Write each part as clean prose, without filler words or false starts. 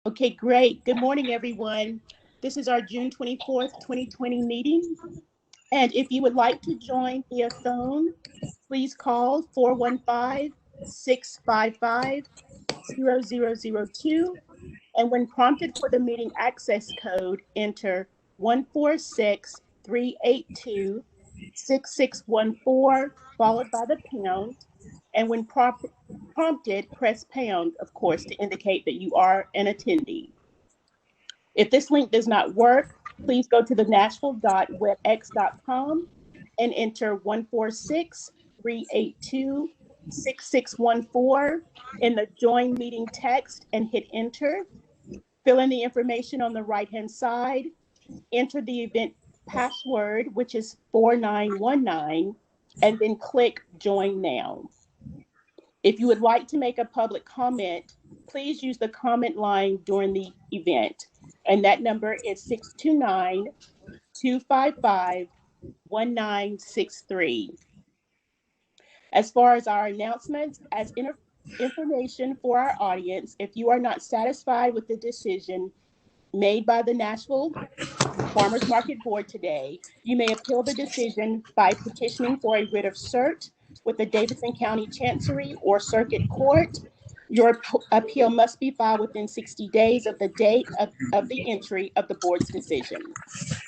Okay, great. Good morning, everyone. This is our June 24th, 2020 meeting. And if you would like to join via phone, please call 415-655-0002. And when prompted for the meeting access code, enter 1463826614, followed by the pound. And when prompted, press pound, of course, to indicate that you are an attendee. If this link does not work, please go to the nashville.webx.com and enter 146-382-6614 in the join meeting text and hit enter. Fill in the information on the right-hand side. Enter the event password, which is 4919, and then click join now. If you would like to make a public comment, please use the comment line during the event. And that number is 629-255-1963. As far as our announcements, as information for our audience, if you are not satisfied with the decision made by the Nashville Farmers Market Board today, you may appeal the decision by petitioning for a writ of cert with the Davidson County Chancery or Circuit Court. Your appeal must be filed within 60 days of the date of the entry of the board's decision.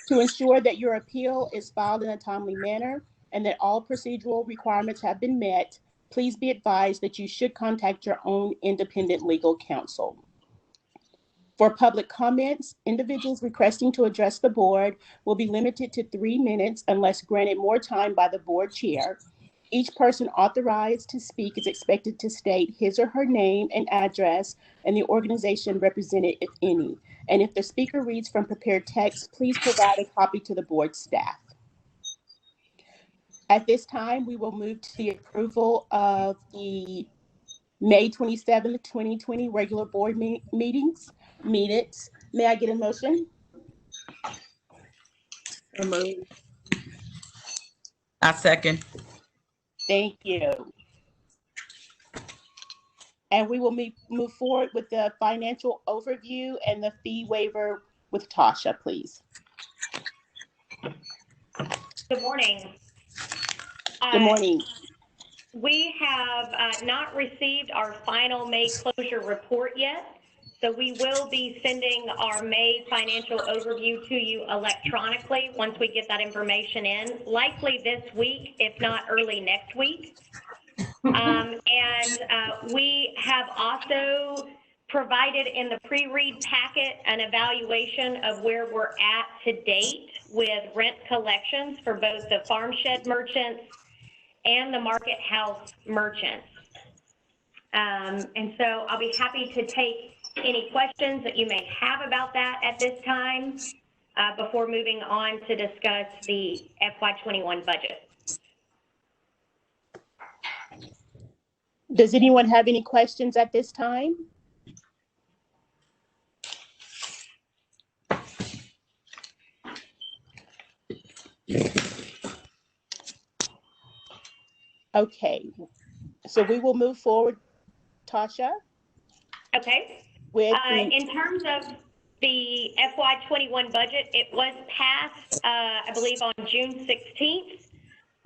To ensure that your appeal is filed in a timely manner and that all procedural requirements have been met, please be advised that you should contact your own independent legal counsel. For public comments, individuals requesting to address the board will be limited to 3 minutes unless granted more time by the board chair. Each person authorized to speak is expected to state his or her name and address and the organization represented, if any. And if the speaker reads from prepared text, please provide a copy to the board staff. At this time, we will move to the approval of the May 27th, 2020 regular board minutes. May I get a motion? I second. Thank you. And we will move forward with the financial overview and the fee waiver with Tasha, please. Good morning. Good morning. We have not received our final May closure report yet, so we will be sending our May financial overview to you electronically once we get that information in, likely this week, if not early next week. We have also provided in the pre-read packet an evaluation of where we're at to date with rent collections for both the farm shed merchants and the market house merchants. And so I'll be happy to take any questions that you may have about that at this time before moving on to discuss the FY21 budget. Does anyone have any questions at this time? Okay, so we will move forward, Tasha. Okay. With in terms of the FY21 budget, it was passed, I believe, on June 16th.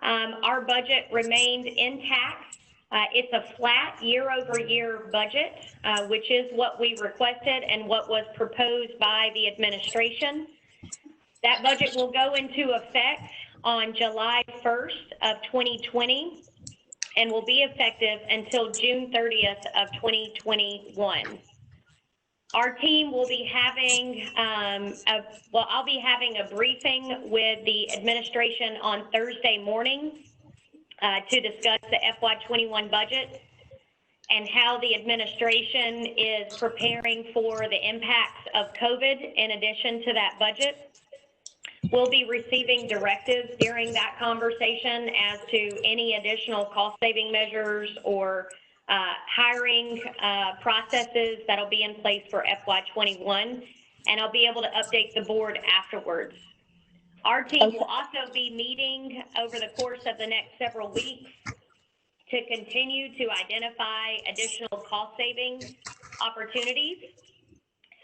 Our budget remained intact. It's a flat year-over-year budget, which is what we requested and what was proposed by the administration. That budget will go into effect on July 1st of 2020 and will be effective until June 30th of 2021. Our team will be having, I'll be having a briefing with the administration on Thursday morning to discuss the FY21 budget and how the administration is preparing for the impacts of COVID in addition to that budget. We'll be receiving directives during that conversation as to any additional cost-saving measures or hiring processes that'll be in place for FY21, and I'll be able to update the board afterwards. Our team will also be meeting over the course of the next several weeks to continue to identify additional cost-saving opportunities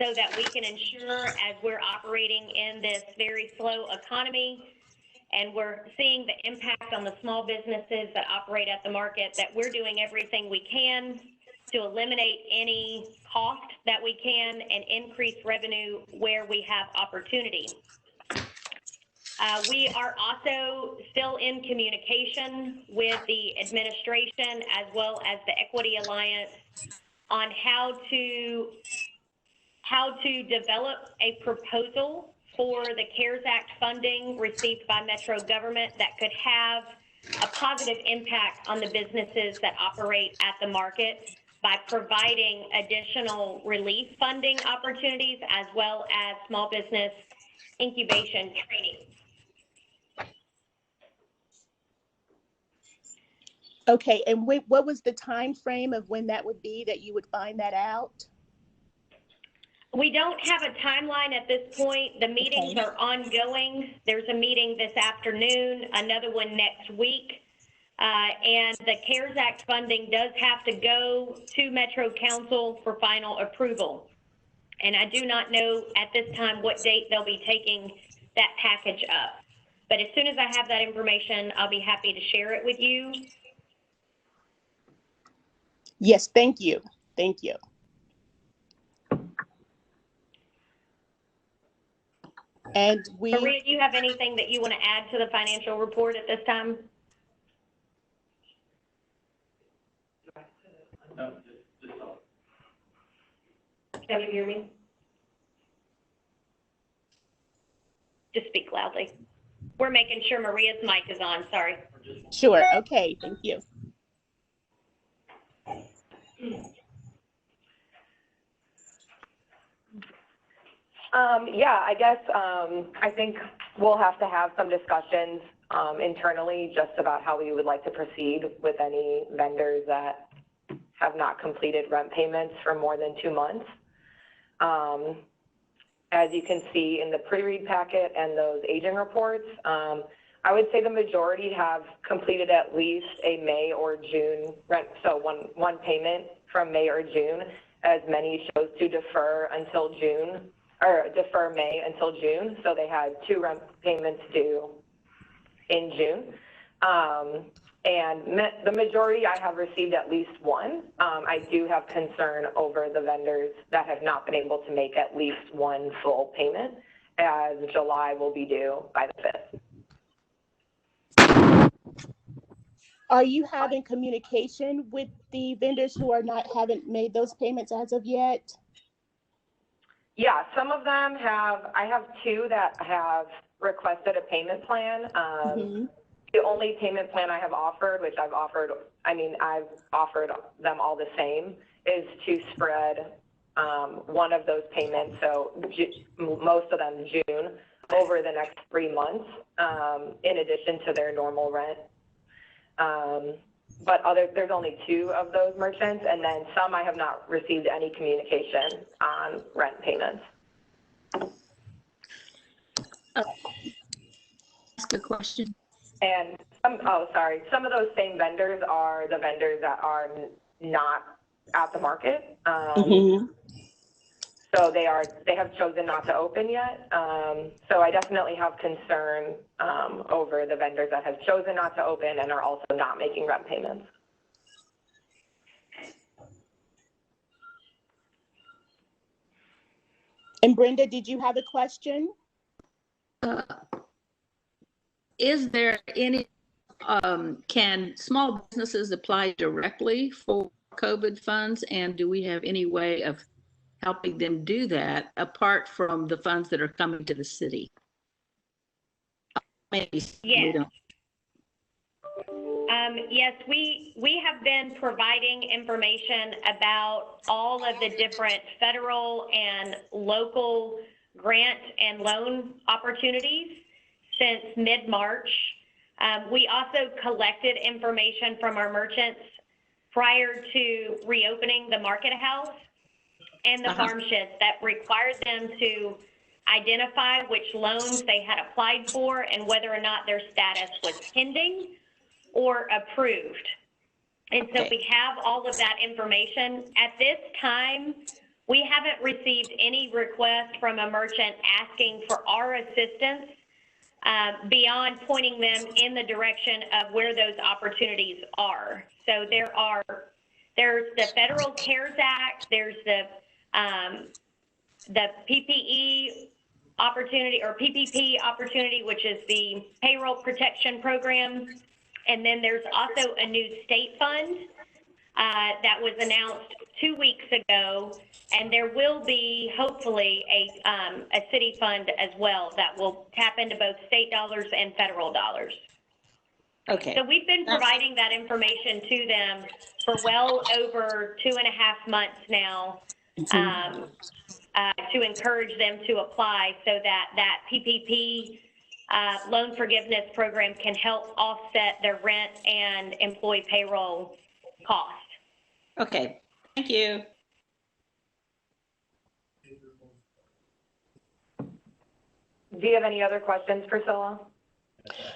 so that we can ensure, as we're operating in this very slow economy and we're seeing the impact on the small businesses that operate at the market, that we're doing everything we can to eliminate any cost that we can and increase revenue where we have opportunity. We are also still in communication with the administration as well as the Equity Alliance on how to develop a proposal for the CARES Act funding received by Metro government that could have a positive impact on the businesses that operate at the market by providing additional relief funding opportunities as well as small business incubation training. Okay, and what was the time frame of when that would be that you would find that out? We don't have a timeline at this point. The meetings are ongoing. There's a meeting this afternoon, another one next week. And the CARES Act funding does have to go to Metro Council for final approval. And I do not know at this time what date they'll be taking that package up. But as soon as I have that information, I'll be happy to share it with you. Yes, thank you. Thank you. And Maria, do you have anything that you want to add to the financial report at this time? No, just Can you hear me? Just speak loudly. We're making sure Maria's mic is on, sorry. Sure, okay, thank you. Yeah, I guess I think we'll have to have some discussions internally just about how we would like to proceed with any vendors that have not completed rent payments for more than 2 months. As you can see in the pre-read packet and those aging reports, I would say the majority have completed at least a May or June rent, so one payment from May or June, as many chose to defer until June, or defer May until June, so they had 2 rent payments due in June. And the majority I have received at least one. I do have concern over the vendors that have not been able to make at least one full payment, as July will be due by the 5th. Are you having communication with the vendors who haven't made those payments as of yet? Yeah, some of them have. I have 2 that requested a payment plan. The only payment plan I have offered, which I've offered them all the same, is to spread one of those payments, so most of them June, over the next 3 months, in addition to their normal rent. But there's only 2 of those merchants, and then some I have not received any communication on rent payments. Ask a question. And some of those same vendors are the vendors that are not at the market. So they have chosen not to open yet. So I definitely have concern over the vendors that have chosen not to open and are also not making rent payments. And Brenda, did you have a question? Is there any, can small businesses apply directly for COVID funds? And do we have any way of helping them do that apart from the funds that are coming to the city? Maybe we don't. Yes, we have been providing information about all of the different federal and local grant and loan opportunities since mid-March. We also collected information from our merchants prior to reopening the market house and the farm sheds that required them to identify which loans they had applied for and whether or not their status was pending or approved. And so we have all of that information. At this time, We haven't received any request from a merchant asking for our assistance beyond pointing them in the direction of where those opportunities are. So there's the Federal CARES Act, there's the PPE opportunity or PPP opportunity, which is the payroll protection program. And then there's also a new state fund that was announced 2 weeks ago, and there will be hopefully a city fund as well that will tap into both state dollars and federal dollars. Okay. So we've been providing that information to them for well over 2.5 months now to encourage them to apply so that PPP loan forgiveness program can help offset their rent and employee payroll cost. Okay, thank you. Do you have any other questions, Priscilla?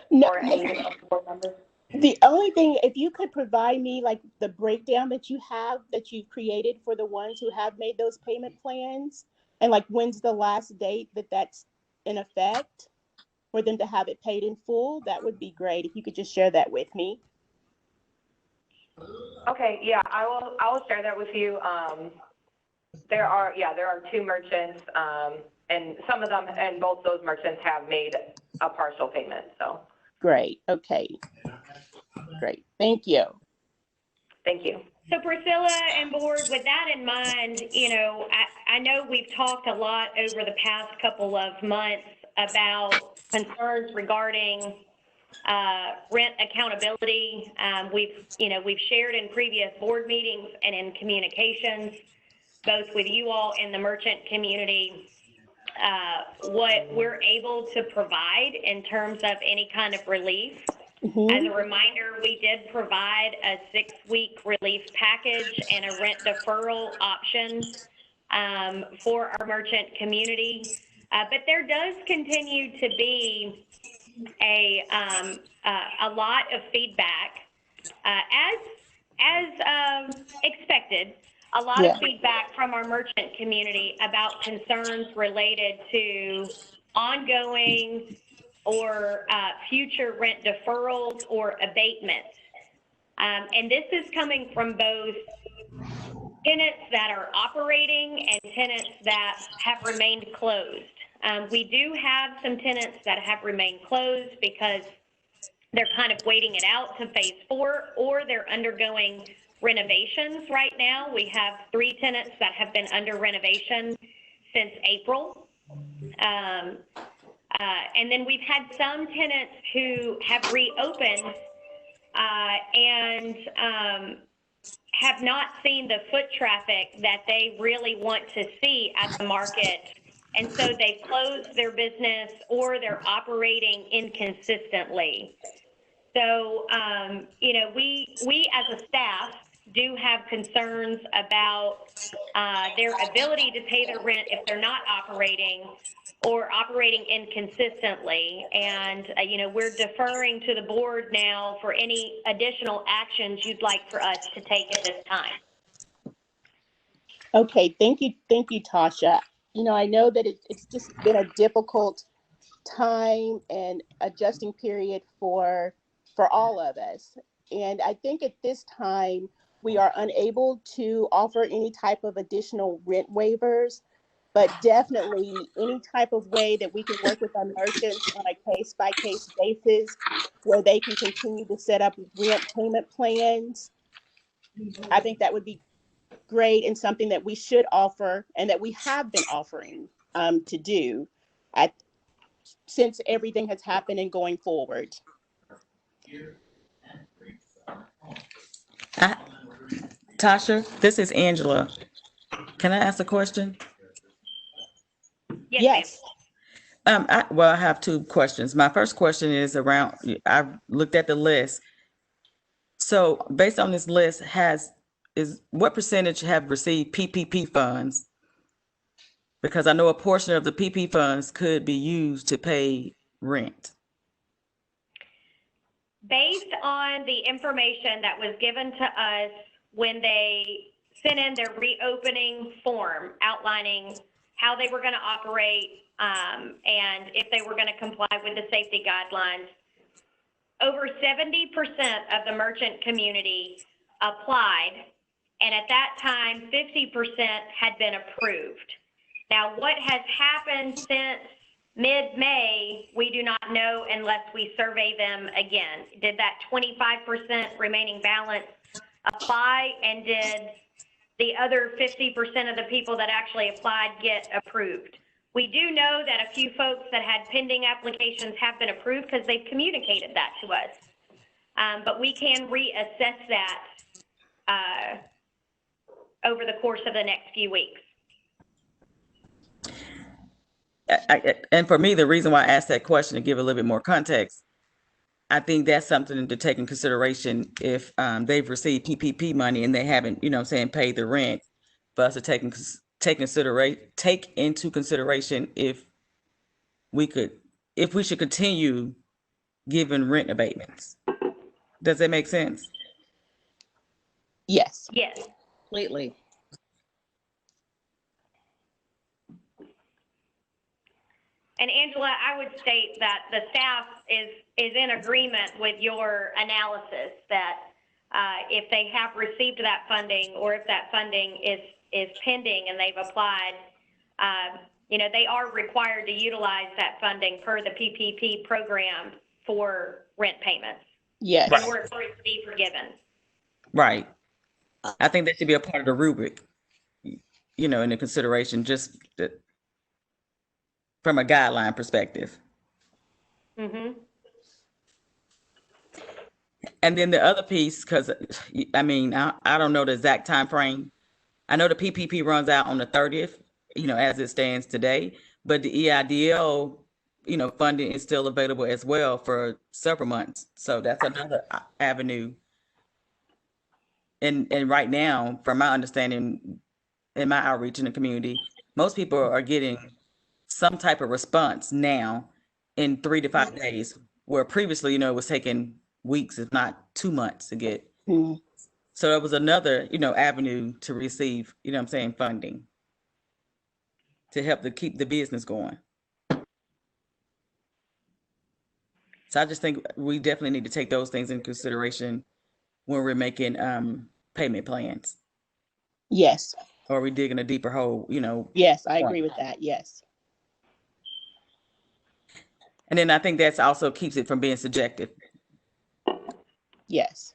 No, Or any of the board members? the only thing, if you could provide me like the breakdown that you have, that you've created for the ones who have made those payment plans, and like when's the last date that that's in effect for them to have it paid in full, that would be great if you could just share that with me. Okay, yeah, I will share that with you. There are 2 merchants, and some of them, and both those merchants have made a partial payment, so. Great, okay. Great, thank you. Thank you. So Priscilla and board, with that in mind, you know, I know we've talked a lot over the past couple of months about concerns regarding rent accountability. We've shared in previous board meetings and in communications, both with you all and the merchant community, what we're able to provide in terms of any kind of relief. As a reminder, we did provide a 6-week relief package and a rent deferral option for our merchant community. But there does continue to be a lot of feedback, as expected, a lot of feedback from our merchant community about concerns related to ongoing or future rent deferrals or abatements. And this is coming from both tenants that are operating and tenants that have remained closed. We do have some tenants that have remained closed because they're kind of waiting it out to phase 4, or they're undergoing renovations right now. We have 3 tenants that have been under renovation since April. And then we've had some tenants who have reopened and have not seen the foot traffic that they really want to see at the market. And so they've closed their business or they're operating inconsistently. So, we as a staff do have concerns about their ability to pay their rent if they're not operating or operating inconsistently. And, we're deferring to the board now for any additional actions you'd like for us to take at this time. Okay, thank you, Tasha. I know that it's just been a difficult time and adjusting period for all of us. And I think at this time, we are unable to offer any type of additional rent waivers, but definitely any type of way that we can work with our merchants on a case-by-case basis where they can continue to set up rent payment plans. I think that would be great and something that we should offer and that we have been offering to do since everything has happened and going forward. Tasha, this is Angela. Can I ask a question? Yes. I have 2 questions. My first question is around, I've looked at the list. So based on this list, what percentage have received PPP funds? Because I know a portion of the PPP funds could be used to pay rent. Based on the information that was given to us when they sent in their reopening form outlining how they were going to operate and if they were going to comply with the safety guidelines. Over 70% of the merchant community applied, and at that time, 50% had been approved. Now, what has happened since mid-May, we do not know unless we survey them again. Did that 25% remaining balance apply, and did the other 50% of the people that actually applied get approved? We do know that a few folks that had pending applications have been approved because they've communicated that to us. But we can reassess that over the course of the next few weeks. And for me, the reason why I asked that question, to give a little bit more context, I think that's something to take in consideration if they've received PPP money and they haven't, paid the rent, for us to take into consideration if we should continue giving rent abatements. Does that make sense? Yes. Yes. Completely. And Angela, I would state that the staff is in agreement with your analysis that if they have received that funding, or if that funding is pending and they've applied, they are required to utilize that funding per the PPP program for rent payments. Yes. In order for it to be forgiven. Right. I think that should be a part of the rubric, in the consideration, just from a guideline perspective. Mm-hmm. And then the other piece, because I don't know the exact time frame. I know the PPP runs out on the 30th, as it stands today, but the EIDL, funding is still available as well for several months. So that's another avenue. And right now, from my understanding, in my outreach in the community, most people are getting some type of response now in 3 to 5 days, where previously, it was taking weeks, if not 2 months to get. Mm-hmm. So it was another, avenue to receive, funding to help to keep the business going. So I just think we definitely need to take those things into consideration when we're making payment plans. Yes. Or are we digging a deeper hole, Yes, I agree with that. Yes. And then I think that's also keeps it from being subjective. Yes.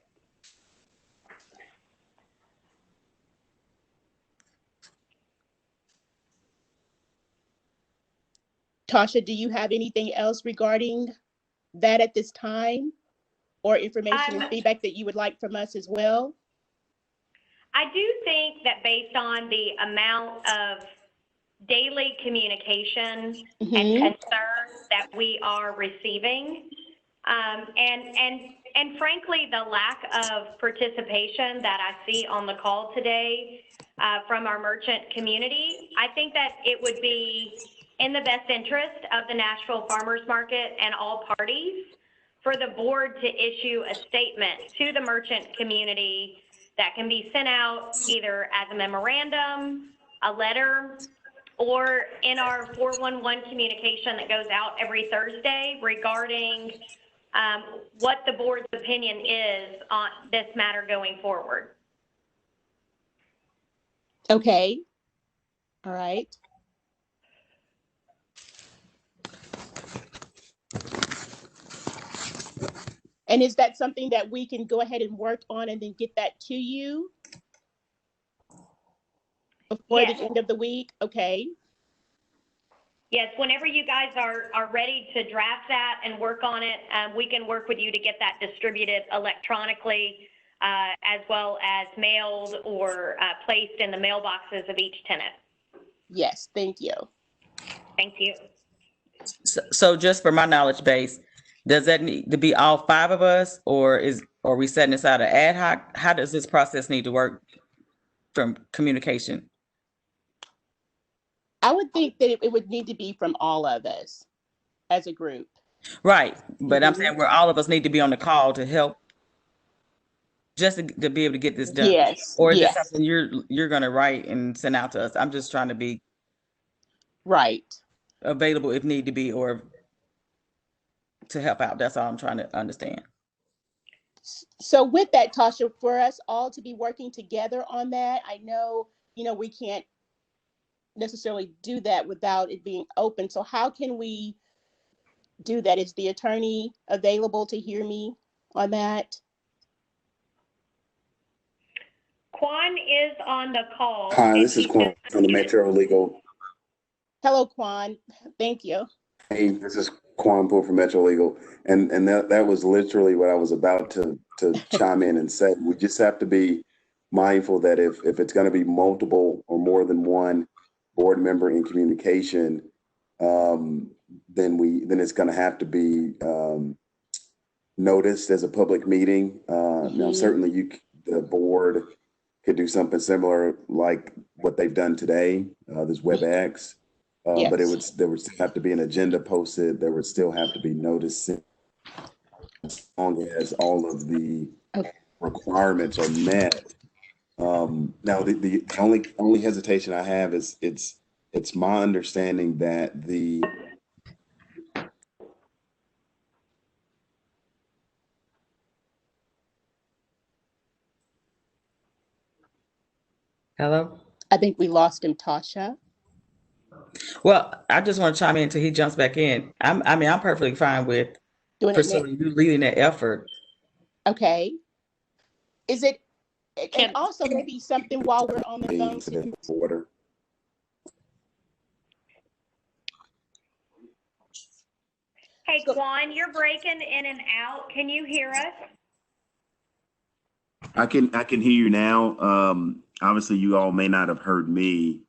Tasha, do you have anything else regarding that at this time, or information and feedback that you would like from us as well? I do think that based on the amount of daily communication and concern that we are receiving, and frankly, the lack of participation that I see on the call today from our merchant community, I think that it would be in the best interest of the Nashville Farmers Market and all parties for the board to issue a statement to the merchant community that can be sent out either as a memorandum, a letter, or in our 411 communication that goes out every Thursday regarding what the board's opinion is on this matter going forward. Okay. All right. And is that something that we can go ahead and work on and then get that to you before the end of the week? Okay. Yes, whenever you guys are ready to draft that and work on it, we can work with you to get that distributed electronically as well as mailed or placed in the mailboxes of each tenant. Yes, thank you. Thank you. So just for my knowledge base, does that need to be all 5 of us, or are we setting aside an ad hoc? How does this process need to work from communication? I would think that it would need to be from all of us as a group. Right, but I'm saying where all of us need to be on the call to help just to be able to get this done? Yes, Or is this yes, something you're going to write and send out to us? I'm just trying to be right. available if need to be, or to help out. That's all I'm trying to understand. So with that, Tasha, for us all to be working together on that, I know, we can't necessarily do that without it being open. So how can we do that? Is the attorney available to hear me on that? Quan is on the call. Hi, If this is he Quan from the Metro Legal. Hello, Quan. Thank you. Hey, this is Quan Poole from Metro Legal, and that was literally what I was about to chime in and say. We just have to be mindful that if it's going to be multiple or more than one board member in communication, then it's going to have to be noticed as a public meeting. Now, certainly the board could do something similar like what they've done today, this WebEx. But Yes. there would still have to be an agenda posted. There would still have to be notice as long as all of the requirements are met. Now, the only hesitation I have is it's my understanding that the Hello? I think we lost him, Tasha. Well, I just want to chime in until he jumps back in. I'm perfectly fine with Doing it Priscilla, next. you leading that effort. Okay. Is it, and Can- also maybe something while we're on the phone too. order. Hey, Quan, you're breaking in and out. Can you hear us? I can hear you now. Obviously, you all may not have heard me.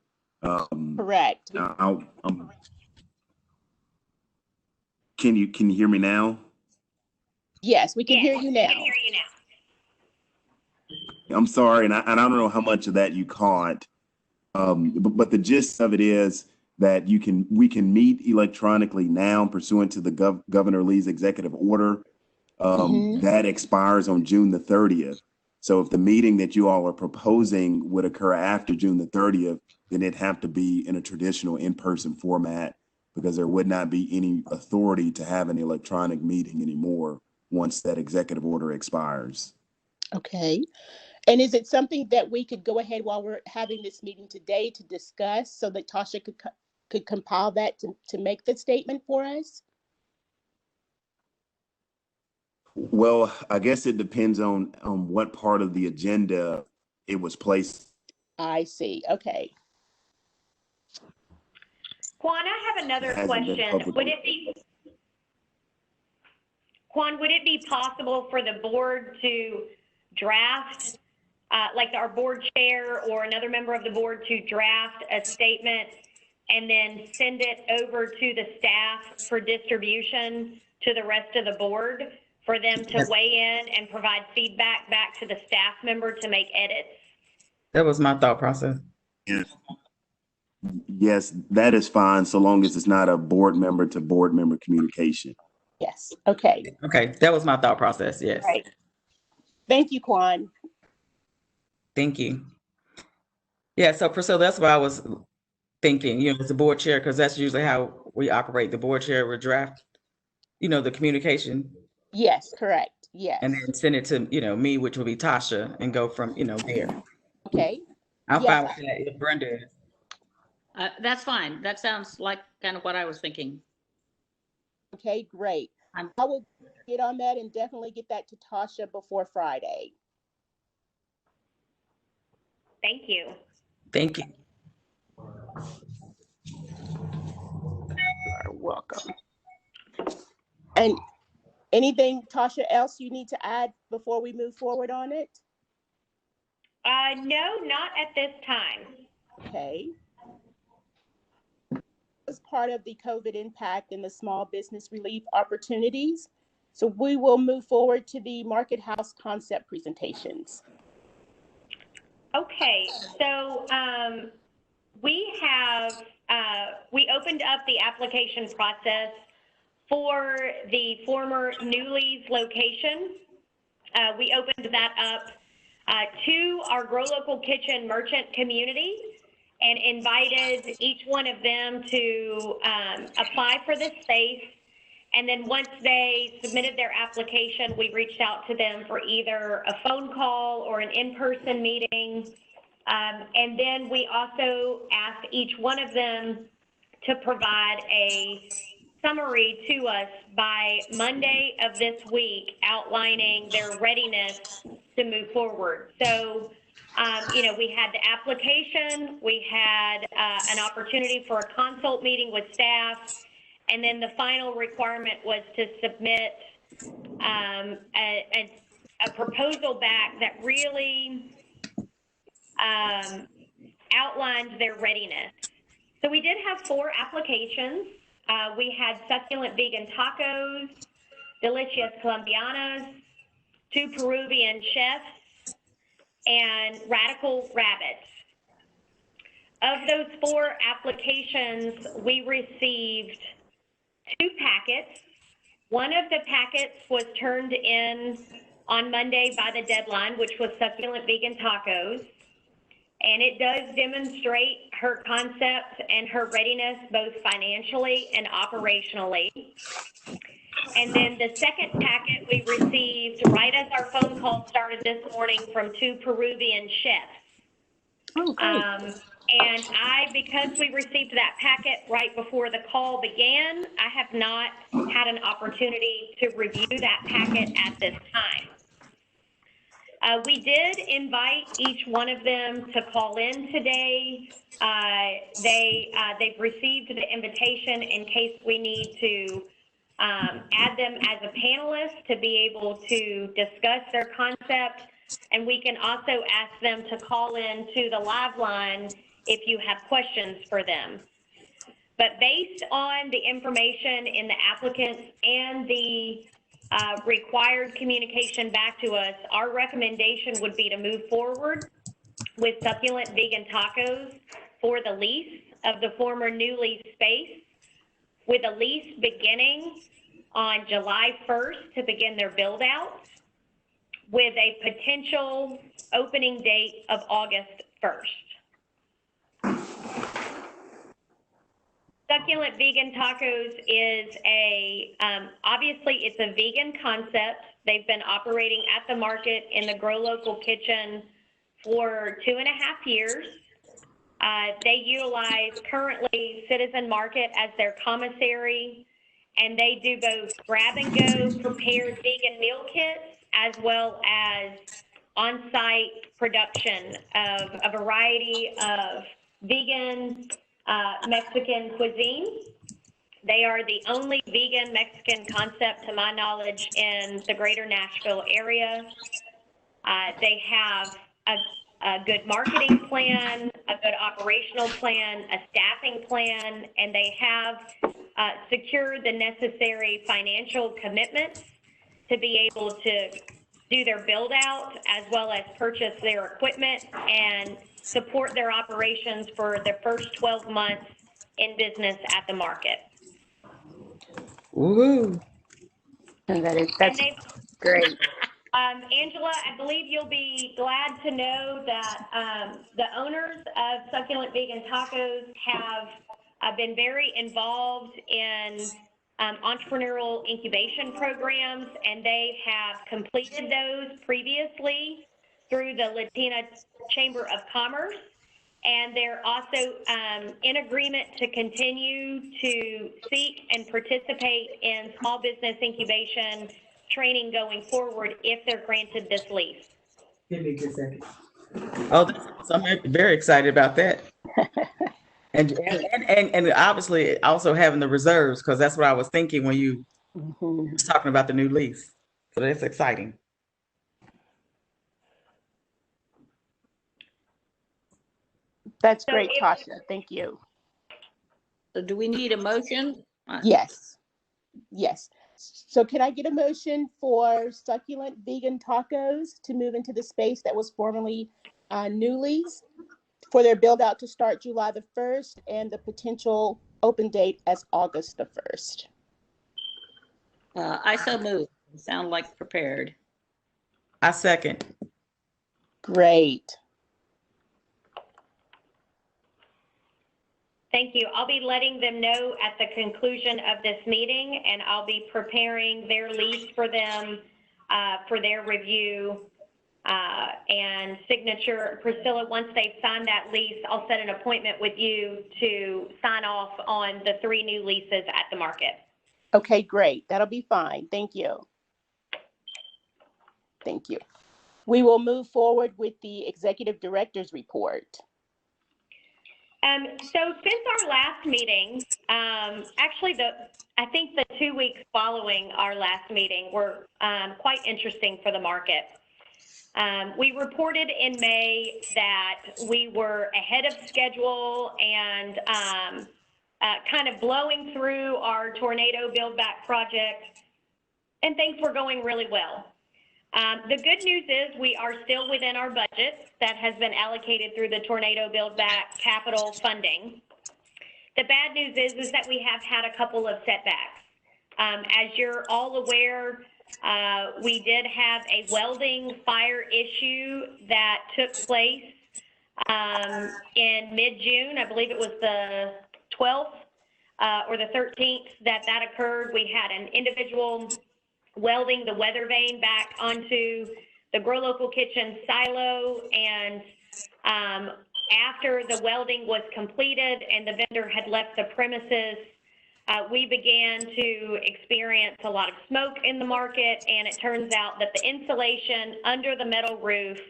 Correct. Can you hear me now? Yes, we can hear you We now. can hear you now. I'm sorry, and I don't know how much of that you caught. But the gist of it is that we can meet electronically now pursuant to the Governor Lee's executive order. That expires on June the 30th. So if the meeting that you all are proposing would occur after June the 30th, then it'd have to be in a traditional in-person format because there would not be any authority to have an electronic meeting anymore once that executive order expires. Okay. And is it something that we could go ahead while we're having this meeting today to discuss so that Tasha could compile that to make the statement for us? Well, I guess it depends on what part of the agenda it was placed. I see. Okay. Quan, I have another It hasn't been question. publicly- Quan, would it be possible for the board to draft, like our board chair or another member of the board to draft a statement and then send it over to the staff for distribution to the rest of the board for them to weigh in and provide feedback back to the staff member to make edits? That was my thought process. Yes, that is fine, so long as it's not a board member to board member communication. Yes. Okay. Okay, that was my thought process. Yes. Right. Thank you, Quan. Thank you. Yeah, so Priscilla, that's what I was thinking, as the board chair, because that's usually how we operate. The board chair would draft, the communication Yes, correct. Yes. and then send it to, me, which would be Tasha, and go from, there. Okay. I'm Yes. fine with that if Brenda is. That's fine. That sounds like kind of what I was thinking. Okay, great. I'm- I will get on that and definitely get that to Tasha before Friday. Thank you. Thank you. You're welcome. And anything, Tasha, else you need to add before we move forward on it? No, not at this time. Okay. As part of the COVID impact and the small business relief opportunities. So we will move forward to the Market House concept presentations. Okay, so we opened up the application process for the former Newlee's location. we opened that up to our Grow Local Kitchen merchant community and invited each one of them to apply for this space. And then once they submitted their application, we reached out to them for either a phone call or an in-person meeting. And then we also asked each one of them to provide a summary to us by Monday of this week, outlining their readiness to move forward. So, we had the application, we had an opportunity for a consult meeting with staff, and then the final requirement was to submit a proposal back that really outlined their readiness. So we did have 4 applications. We had Succulent Vegan Tacos, Delicious Colombianas, 2 Peruvian Chefs, and Radical Rabbits. Of those 4 applications, we received 2 packets. One of the packets was turned in on Monday by the deadline, which was Succulent Vegan Tacos. And it does demonstrate her concept and her readiness both financially and operationally. And then the second packet we received right as our phone call started this morning from 2 Peruvian chefs. Oh, great. And because we received that packet right before the call began, I have not had an opportunity to review that packet at this time. We did invite each one of them to call in today. They've received the invitation in case we need to add them as a panelist to be able to discuss their concept. And we can also ask them to call in to the live line if you have questions for them. But based on the information in the applicants and the required communication back to us, our recommendation would be to move forward with Succulent Vegan Tacos for the lease of the former New Lease space, with a lease beginning on July 1st to begin their build out, with a potential opening date of August 1st. Succulent Vegan Tacos is obviously it's a vegan concept. They've been operating at the market in the Grow Local Kitchen for 2.5 years. They utilize currently Citizen Market as their commissary, and they do both grab and go prepared vegan meal kits as well as on-site production of a variety of vegan Mexican cuisine. They are the only vegan Mexican concept, to my knowledge, in the greater Nashville area. They have a good marketing plan, a good operational plan, a staffing plan, and they have secured the necessary financial commitments to be able to do their build out as well as purchase their equipment and support their operations for the first 12 months in business at the market. Woo! That's great. Angela, I believe you'll be glad to know that the owners of Succulent Vegan Tacos have been very involved in entrepreneurial incubation programs, and they have completed those previously through the Latina Chamber of Commerce. And they're also in agreement to continue to seek and participate in small business incubation training going forward if they're granted this lease. Give me just a second. Oh, I'm very excited about that. and obviously also having the reserves, because that's what I was thinking when you was talking about the new lease. So that's exciting. That's great, Tasha. Thank you. So do we need a motion? Yes. Yes. So can I get a motion for Succulent Vegan Tacos to move into the space that was formerly New Lease, for their build out to start July the 1st and the potential open date as August the 1st? I so move. Sound like prepared. I second. Great. Thank you. I'll be letting them know at the conclusion of this meeting, and I'll be preparing their lease for them for their review and signature. Priscilla, once they've signed that lease, I'll set an appointment with you to sign off on the 3 new leases at the market. Okay, great. That'll be fine. Thank you. Thank you. We will move forward with the executive director's report. So since our last meeting, actually I think the 2 weeks following our last meeting were quite interesting for the market. We reported in May that we were ahead of schedule and kind of blowing through our tornado build back project, and things were going really well. The good news is we are still within our budget that has been allocated through the tornado build back capital funding. The bad news is that we have had a couple of setbacks. As you're all aware, we did have a welding fire issue that took place in mid-June. I believe it was the 12th or the 13th that occurred. We had an individual welding the weather vane back onto the Grow Local Kitchen silo, and after the welding was completed and the vendor had left the premises, we began to experience a lot of smoke in the market, and it turns out that the insulation under the metal roof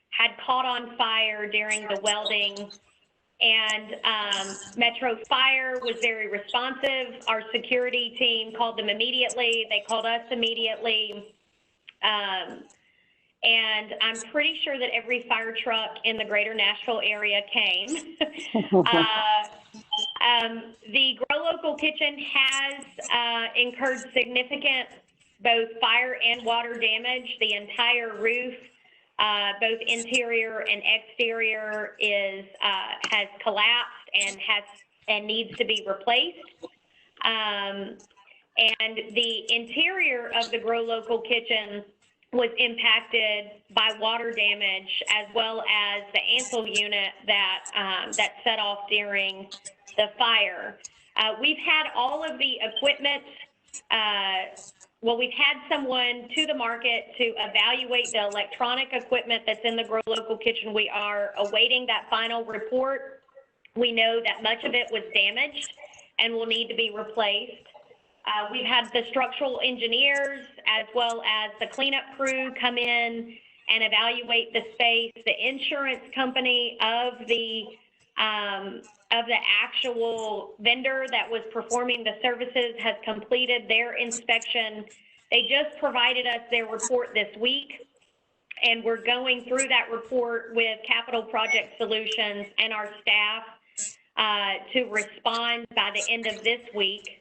had caught on fire during the welding. And Metro Fire was very responsive. Our security team called them immediately. They called us immediately. And I'm pretty sure that every fire truck in the greater Nashville area came. The Grow Local Kitchen has incurred significant both fire and water damage. The entire roof, both interior and exterior, has collapsed and needs to be replaced. And the interior of the Grow Local Kitchen was impacted by water damage, as well as the Ansel unit that set off during the fire. We've had all of the equipment. We've had someone to the market to evaluate the electronic equipment that's in the Grow Local Kitchen. We are awaiting that final report. We know that much of it was damaged and will need to be replaced. We've had the structural engineers as well as the cleanup crew come in and evaluate the space. The insurance company of the actual vendor that was performing the services has completed their inspection. They just provided us their report this week, and we're going through that report with Capital Project Solutions and our staff to respond by the end of this week.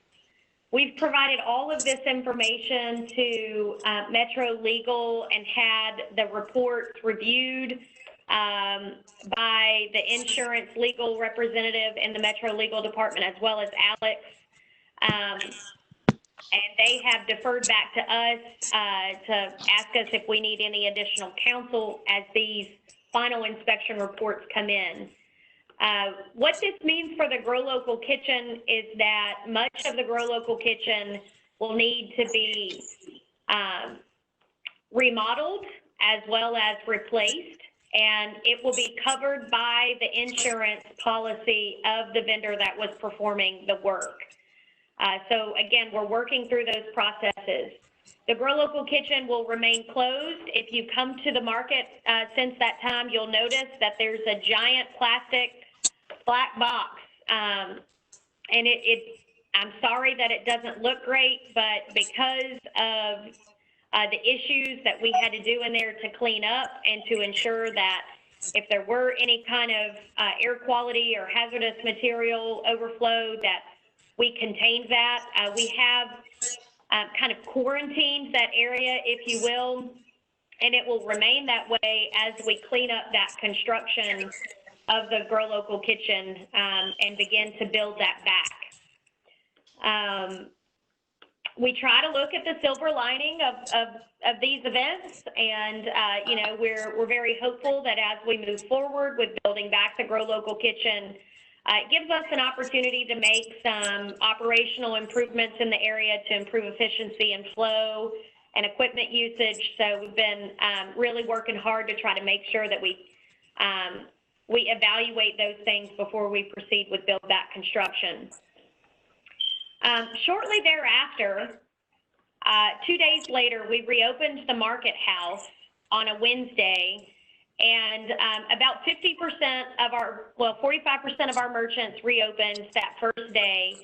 We've provided all of this information to Metro Legal and had the reports reviewed by the insurance legal representative in the Metro Legal Department, as well as Alex. And they have deferred back to us to ask us if we need any additional counsel as these final inspection reports come in. What this means for the Grow Local Kitchen is that much of the Grow Local Kitchen will need to be remodeled as well as replaced, and it will be covered by the insurance policy of the vendor that was performing the work. So again, we're working through those processes. The Grow Local Kitchen will remain closed. If you come to the market since that time, you'll notice that there's a giant plastic black box, and I'm sorry that it doesn't look great, but because of the issues that we had to do in there to clean up and to ensure that if there were any kind of air quality or hazardous material overflow, that we contained that. We have kind of quarantined that area, if you will, and it will remain that way as we clean up that construction of the Grow Local Kitchen and begin to build that back. we try to look at the silver lining of these events, and you know, we're very hopeful that as we move forward with building back the Grow Local Kitchen, it gives us an opportunity to make some operational improvements in the area to improve efficiency and flow and equipment usage. So we've been really working hard to try to make sure that we evaluate those things before we proceed with build back construction. Shortly thereafter, 2 days later, we reopened the market house on a Wednesday, and about 50% of our, well, 45% of our merchants reopened that first day.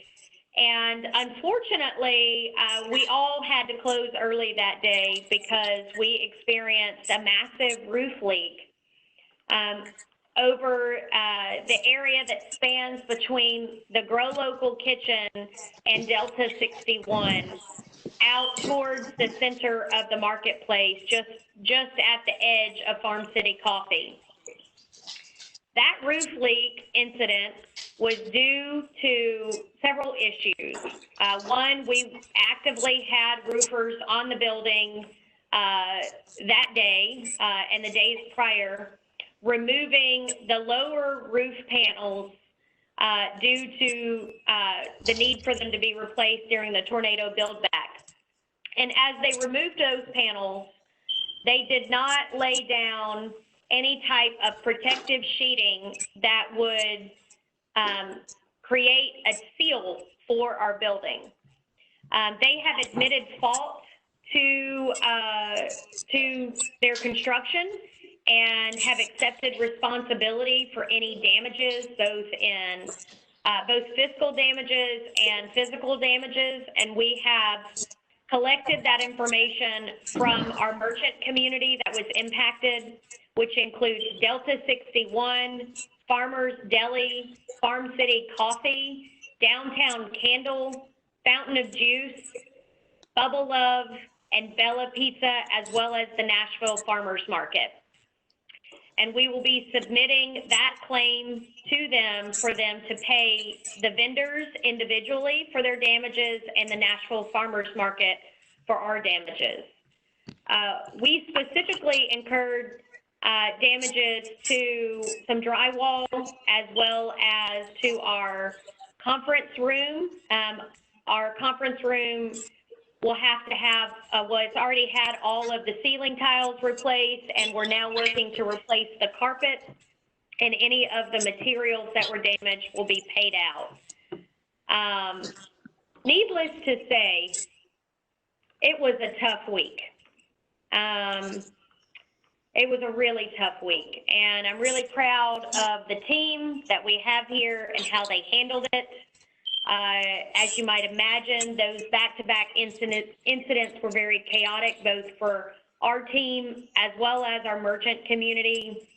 And unfortunately, we all had to close early that day because we experienced a massive roof leak over the area that spans between the Grow Local Kitchen and Delta 61, out towards the center of the marketplace, just at the edge of Farm City Coffee. That roof leak incident was due to several issues. One, we actively had roofers on the building that day and the days prior, removing the lower roof panels due to the need for them to be replaced during the tornado build back. And as they removed those panels, they did not lay down any type of protective sheeting that would create a seal for our building. They have admitted fault to their construction and have accepted responsibility for any damages, both in both fiscal damages and physical damages. And we have collected that information from our merchant community that was impacted, which includes Delta 61, Farmers Deli, Farm City Coffee, Downtown Candle, Fountain of Juice, Bubble Love, and Bella Pizza, as well as the Nashville Farmers Market. And we will be submitting that claim to them for them to pay the vendors individually for their damages and the Nashville Farmers Market for our damages. We specifically incurred damages to some drywall as well as to our conference room. Our conference room will have to have, well, it's already had all of the ceiling tiles replaced, and we're now working to replace the carpet, and any of the materials that were damaged will be paid out. Needless to say, it was a tough week. It was a really tough week, and I'm really proud of the team that we have here and how they handled it. As you might imagine, those back-to-back incidents were very chaotic, both for our team as well as our merchant community.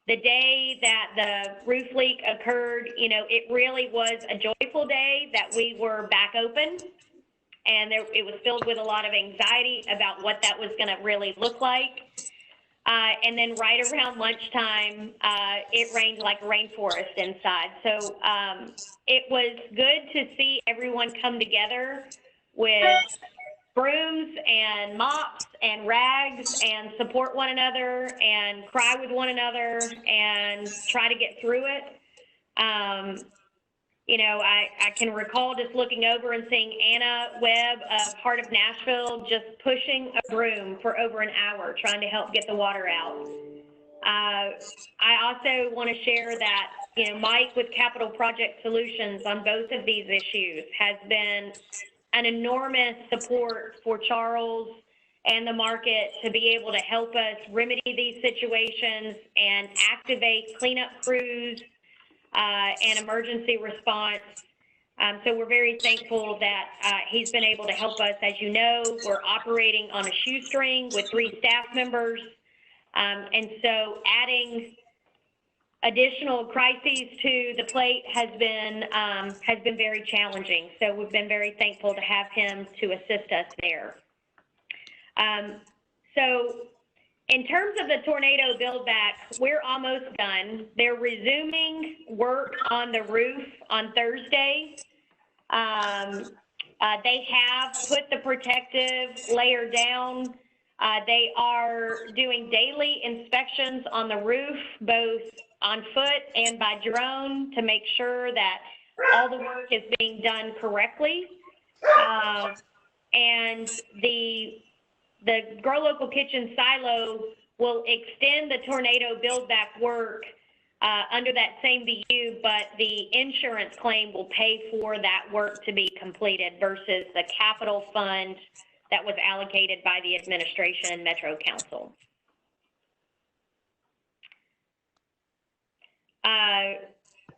The day that the roof leak occurred, you know, it really was a joyful day that we were back open, and it was filled with a lot of anxiety about what that was going to really look like. And then right around lunchtime, it rained like a rainforest inside. So it was good to see everyone come together with brooms and mops and rags and support one another and cry with one another and try to get through it. You know, I can recall just looking over and seeing Anna Webb of Heart of Nashville just pushing a broom for over an hour trying to help get the water out. I also want to share that, you know, Mike with Capital Project Solutions on both of these issues has been an enormous support for Charles and the market to be able to help us remedy these situations and activate cleanup crews and emergency response. So we're very thankful that he's been able to help us. As you know, we're operating on a shoestring with 3 staff members. And so adding additional crises to the plate has been very challenging. So we've been very thankful to have him to assist us there. So in terms of the tornado build back, we're almost done. They're resuming work on the roof on Thursday. They have put the protective layer down. They are doing daily inspections on the roof, both on foot and by drone, to make sure that all the work is being done correctly. And the Grow Local Kitchen silo will extend the tornado build back work under that same BU, but the insurance claim will pay for that work to be completed versus the capital fund that was allocated by the administration and Metro Council.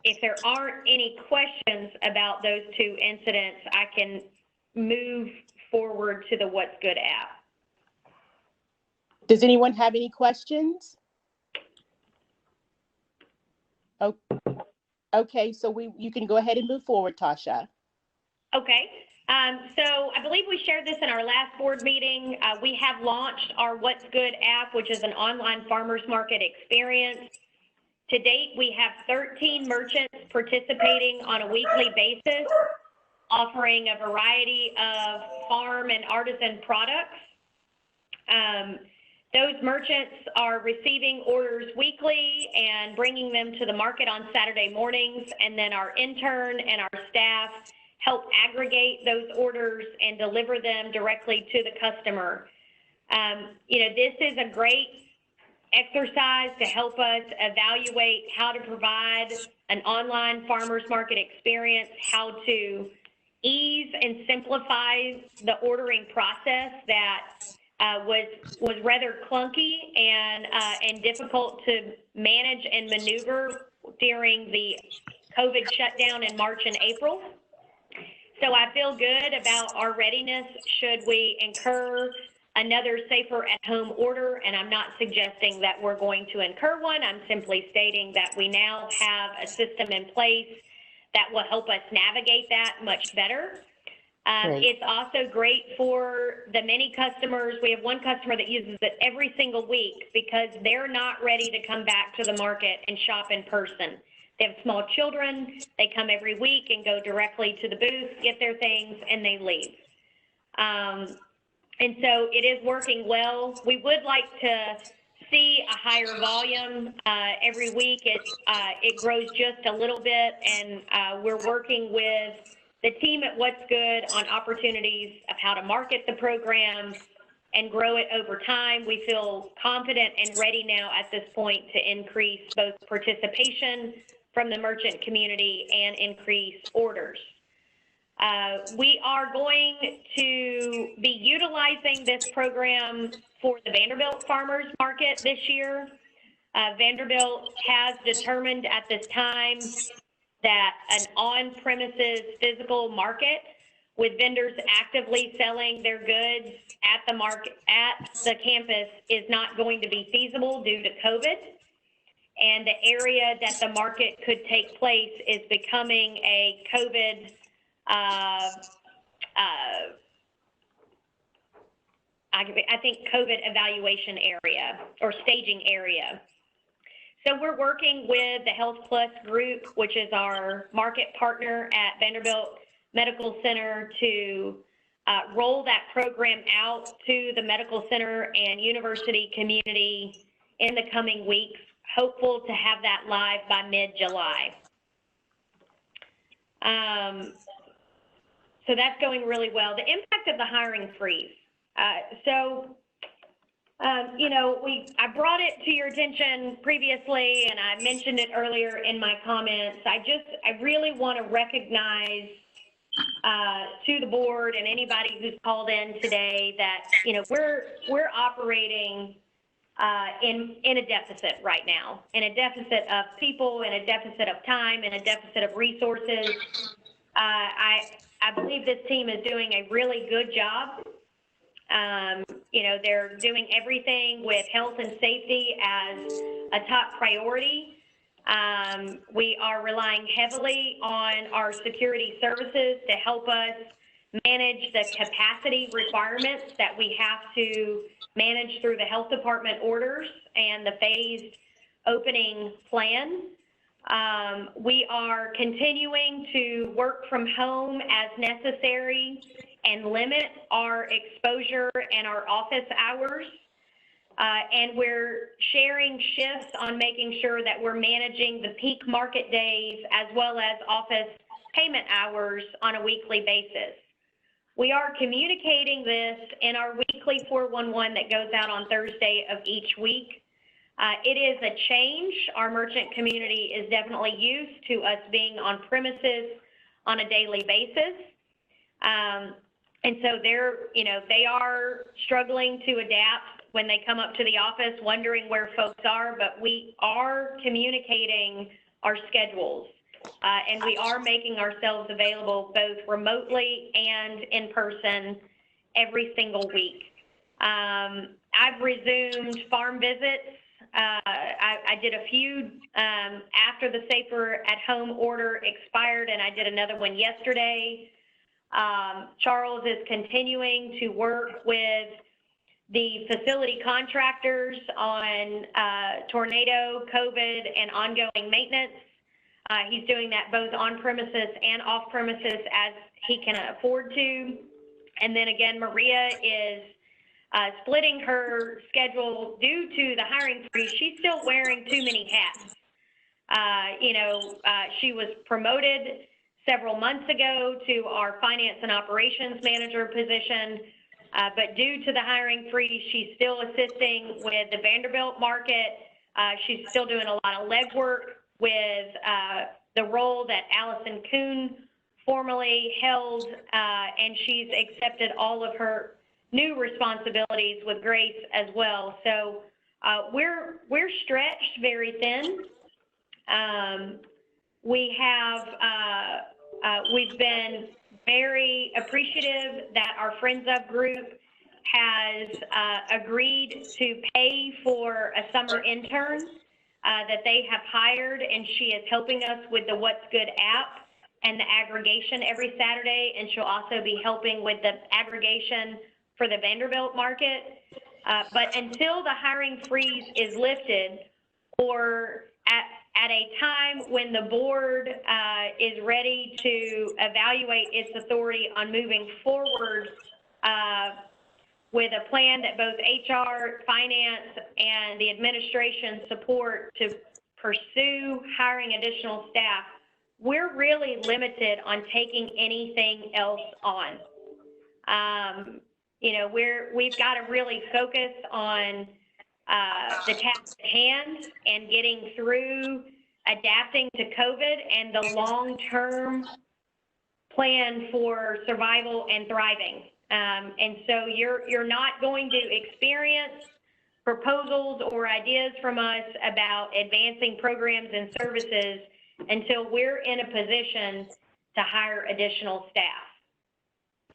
If there aren't any questions about those two incidents, I can move forward to the What's Good app. Does anyone have any questions? Oh, okay, so you can go ahead and move forward, Tasha. Okay. So I believe we shared this in our last board meeting. We have launched our What's Good app, which is an online farmers market experience. To date, we have 13 merchants participating on a weekly basis, offering a variety of farm and artisan products. Those merchants are receiving orders weekly and bringing them to the market on Saturday mornings, and then our intern and our staff help aggregate those orders and deliver them directly to the customer. This is a great exercise to help us evaluate how to provide an online farmers market experience, how to ease and simplify the ordering process that was rather clunky and difficult to manage and maneuver during the COVID shutdown in March and April. So I feel good about our readiness should we incur another safer at home order, and I'm not suggesting that we're going to incur one. I'm simply stating that we now have a system in place that will help us navigate that much better. It's also great for the many customers. We have one customer that uses it every single week because they're not ready to come back to the market and shop in person. They have small children. They come every week and go directly to the booth, get their things, and they leave. And so it is working well. We would like to see a higher volume every week. It grows just a little bit, and we're working with the team at What's Good on opportunities of how to market the program and grow it over time. We feel confident and ready now at this point to increase both participation from the merchant community and increase orders. We are going to be utilizing this program for the Vanderbilt farmers market this year. Vanderbilt has determined at this time that an on-premises physical market with vendors actively selling their goods at the campus is not going to be feasible due to COVID. And the area that the market could take place is becoming a COVID I think COVID evaluation area or staging area. So we're working with the Health Plus group, which is our market partner at Vanderbilt Medical Center, to roll that program out to the medical center and university community in the coming weeks. Hopeful to have that live by mid-July. So that's going really well. The impact of the hiring freeze. I brought it to your attention previously, and I mentioned it earlier in my comments. I really want to recognize to the board and anybody who's called in today that, we're operating in a deficit right now, in a deficit of people, in a deficit of time, in a deficit of resources. I believe this team is doing a really good job. They're doing everything with health and safety as a top priority. We are relying heavily on our security services to help us manage the capacity requirements that we have to manage through the health department orders and the phased opening plan. We are continuing to work from home as necessary and limit our exposure and our office hours. And we're sharing shifts on making sure that we're managing the peak market days as well as office payment hours on a weekly basis. We are communicating this in our weekly 411 that goes out on Thursday of each week. It is a change. Our merchant community is definitely used to us being on premises on a daily basis. And so they are struggling to adapt when they come up to the office, wondering where folks are, but we are communicating our schedules. And we are making ourselves available both remotely and in person every single week. I've resumed farm visits. I did a few after the Safer at Home order expired, and I did another one yesterday. Charles is continuing to work with the facility contractors on tornado, COVID, and ongoing maintenance. He's doing that both on premises and off premises as he can afford to. And then again, Maria is splitting her schedule due to the hiring freeze. She's still wearing too many hats. She was promoted several months ago to our finance and operations manager position, but due to the hiring freeze, she's still assisting with the Vanderbilt market. She's still doing a lot of legwork with the role that Allison Kuhn formerly held, and she's accepted all of her new responsibilities with grace as well. So we're stretched very thin. We've been very appreciative that our Friends Of group has agreed to pay for a summer intern that they have hired, and she is helping us with the What's Good app and the aggregation every Saturday, and she'll also be helping with the aggregation for the Vanderbilt market. But until the hiring freeze is lifted, or at a time when the board is ready to evaluate its authority on moving forward with a plan that both HR, finance, and the administration support to pursue hiring additional staff, we're really limited on taking anything else on. We've got to really focus on the task at hand and getting through adapting to COVID and the long-term plan for survival and thriving. And so you're not going to experience proposals or ideas from us about advancing programs and services until we're in a position to hire additional staff,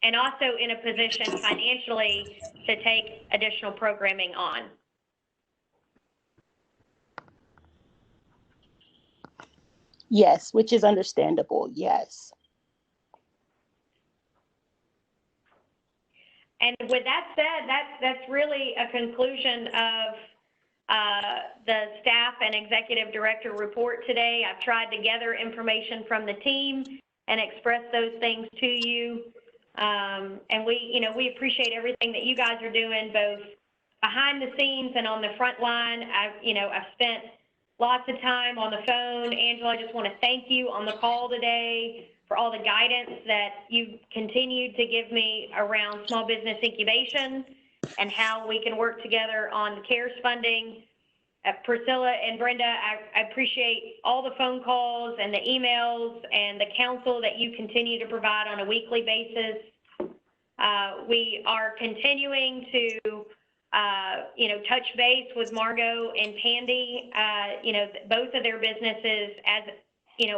and also in a position financially to take additional programming on. Yes, which is understandable, yes. And with that said, that's really a conclusion of the staff and executive director report today. I've tried to gather information from the team and express those things to you. And we appreciate everything that you guys are doing, both behind the scenes and on the front line. I've spent lots of time on the phone. Angela, I just want to thank you on the call today for all the guidance that you continued to give me around small business incubation and how we can work together on the CARES funding. Priscilla and Brenda, I appreciate all the phone calls and the emails and the counsel that you continue to provide on a weekly basis. We are continuing to touch base with Margot and Pandy. Both of their businesses, as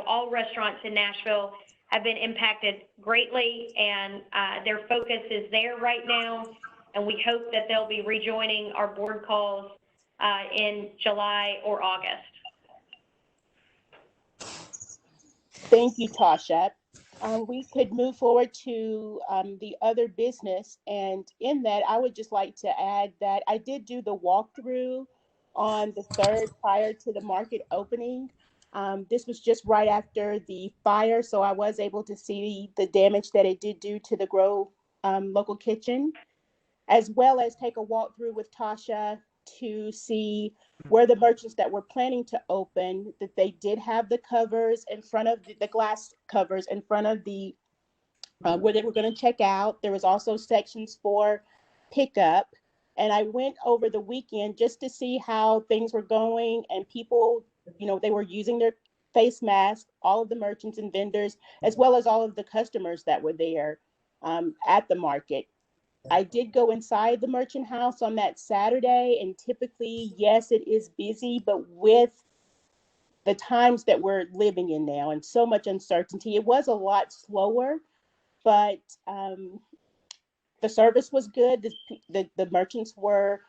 all restaurants in Nashville, have been impacted greatly, and their focus is there right now. And we hope that they'll be rejoining our board calls in July or August. Thank you, Tasha. We could move forward to the other business. And in that, I would just like to add that I did do the walkthrough on the 3rd prior to the market opening. This was just right after the fire, so I was able to see the damage that it did do to the Grow local kitchen, as well as take a walk through with Tasha to see where the merchants that were planning to open, that they did have the covers in front of the glass covers in front of the where they were going to check out. There was also sections for pickup. And I went over the weekend just to see how things were going, and people, you know, they were using their face masks, all of the merchants and vendors, as well as all of the customers that were there at the market. I did go inside the merchant house on that Saturday, and typically, yes, it is busy, but with the times that we're living in now and so much uncertainty, it was a lot slower, but the service was good. The merchants were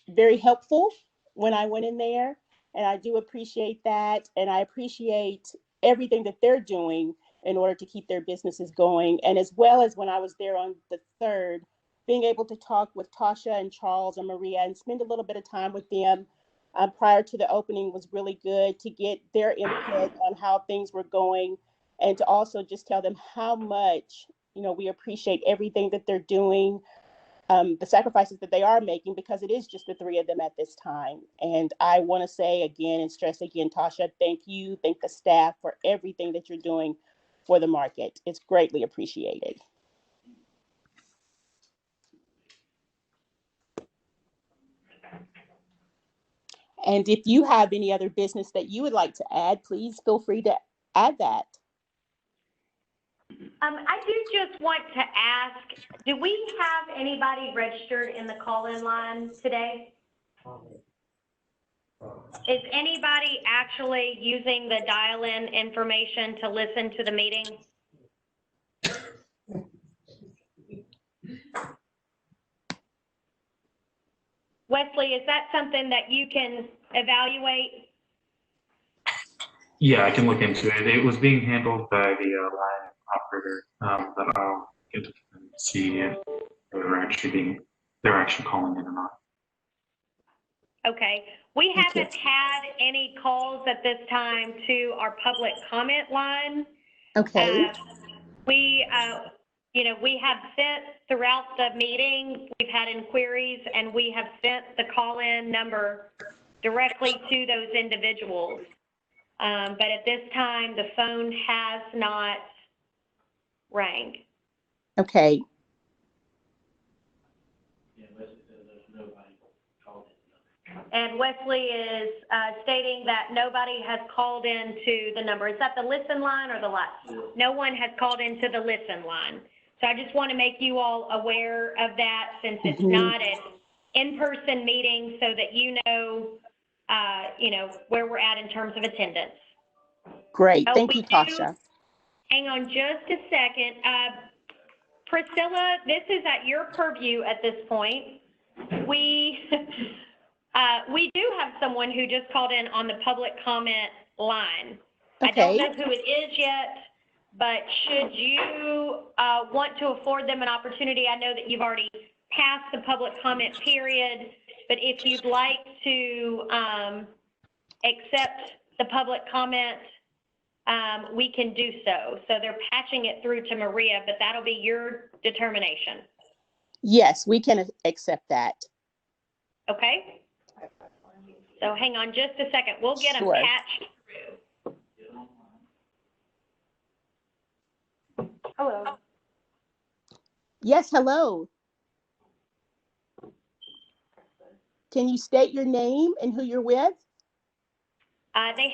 very helpful when I went in there, and I do appreciate that. And I appreciate everything that they're doing in order to keep their businesses going. And as well as when I was there on the 3rd, being able to talk with Tasha and Charles and Maria and spend a little bit of time with them prior to the opening was really good, to get their input on how things were going, and to also just tell them how much, you know, we appreciate everything that they're doing, the sacrifices that they are making, because it is just the 3 of them at this time. And I want to say again and stress again, Tasha, thank you, thank the staff for everything that you're doing for the market. It's greatly appreciated. And if you have any other business that you would like to add, please feel free to add that. I do just want to ask, do we have anybody registered in the call-in line today? Is anybody actually using the dial-in information to listen to the meeting? Wesley, is that something that you can evaluate? Yeah, I can look into it. It was being handled by the line operator, but I'll get to see if they're actually calling in or not. Okay, we haven't had any calls at this time to our public comment line. Okay. You know, we have sent throughout the meeting, we've had inquiries, and we have sent the call-in number directly to those individuals. But at this time, the phone has not rang. Okay. And Wesley is stating that nobody has called into the number. Is that the listen line or the line? No one has called into the listen line. So I just want to make you all aware of that, since it's not an in-person meeting, so that you know, where we're at in terms of attendance. Great. Thank you, Tasha. Hang on just a second. Priscilla, this is at your purview at this point. We do have someone who just called in on the public comment line. Okay. I don't know who it is yet, but should you want to afford them an opportunity, I know that you've already passed the public comment period, but if you'd like to accept the public comment, we can do so. So they're patching it through to Maria, but that'll be your determination. Yes, we can accept that. Okay. So hang on just a second. We'll get them patched through. Hello. Yes, hello. Can you state your name and who you're with? They